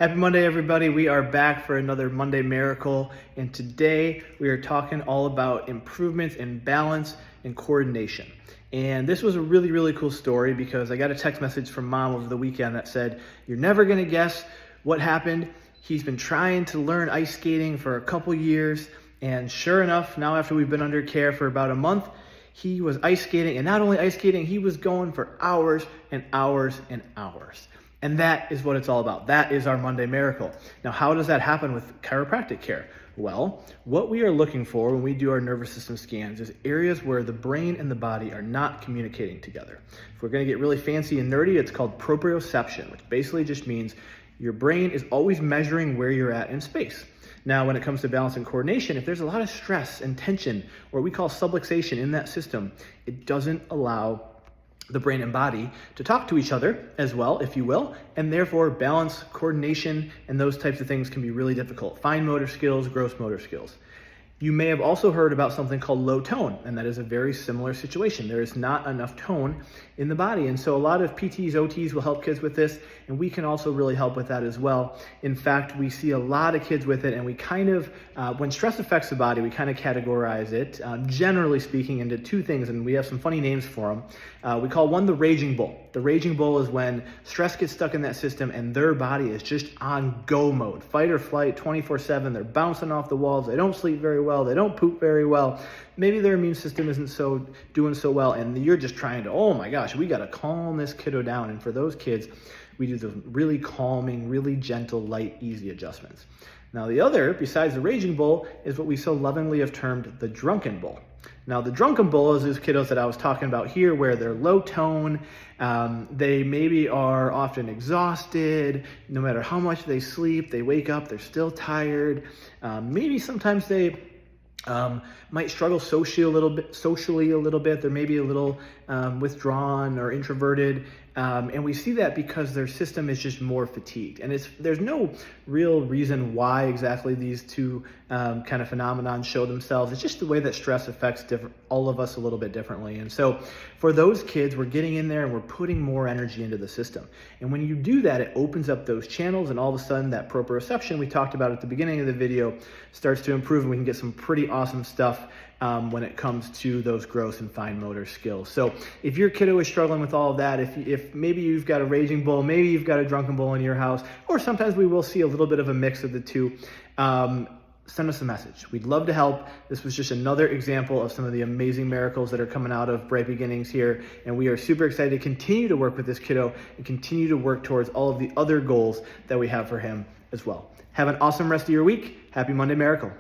Happy Monday, everybody. We are back for another Monday Miracle, and today we are talking all about improvements in balance and coordination. And this was a really cool story because I got a text message from mom over the weekend that said, "You're never gonna guess what happened. He's been trying to learn ice skating for a couple years, and sure enough, now after we've been under care for about a month, he was ice skating, and not only ice skating, he was going for hours and hours and hours." And that is what it's all about. That is our Monday Miracle. Now, how does that happen with chiropractic care? Well, what we are looking for when we do our nervous system scans is areas where the brain and the body are not communicating together. If we're gonna get really fancy and nerdy, it's called proprioception, which basically just means your brain is always measuring where you're at in space. Now, when it comes to balance and coordination, if there's a lot of stress and tension, or we call subluxation in that system, it doesn't allow the brain and body to talk to each other as well, if you will, and therefore balance, coordination, and those types of things can be really difficult. Fine motor skills, gross motor skills. You may have also heard about something called low tone, and that is a very similar situation. There is not enough tone in the body. And so a lot of PTs, OTs will help kids with this, and we can also really help with that as well. In fact, we see a lot of kids with it, and we kind of, when stress affects the body, we kind of categorize it, generally speaking, into two things, and we have some funny names for them. We call one the raging bull. The raging bull is when stress gets stuck in that system and their body is just on go mode, fight or flight 24/7. They're bouncing off the walls. They don't sleep very well. They don't poop very well. Maybe their immune system isn't doing so well, and you're just trying to, oh my gosh, we got to calm this kiddo down. And for those kids, we do the really calming, really gentle, light, easy adjustments. Now the other, besides the raging bull, is what we so lovingly have termed the drunken bull. Now the drunken bull is those kiddos that I was talking about here, where they're low tone, they maybe are often exhausted, no matter how much they sleep, they wake up, they're still tired. Maybe sometimes they might struggle socially a little bit. They're maybe a little withdrawn or introverted. And we see that because their system is just more fatigued. And there's no real reason why exactly these two kind of phenomenons show themselves. It's just the way that stress affects all of us a little bit differently. And so for those kids, we're getting in there and we're putting more energy into the system. And when you do that, it opens up those channels, and all of a sudden that proprioception we talked about at the beginning of the video starts to improve, and we can get some pretty awesome stuff when it comes to those gross and fine motor skills. So if your kiddo is struggling with all of that, if maybe you've got a raging bull, maybe you've got a drunken bull in your house, or sometimes we will see a little bit of a mix of the two, send us a message. We'd love to help. This was just another example of some of the amazing miracles that are coming out of Bright Beginnings here, and we are super excited to continue to work with this kiddo and continue to work towards all of the other goals that we have for him as well. Have an awesome rest of your week. Happy Monday Miracle.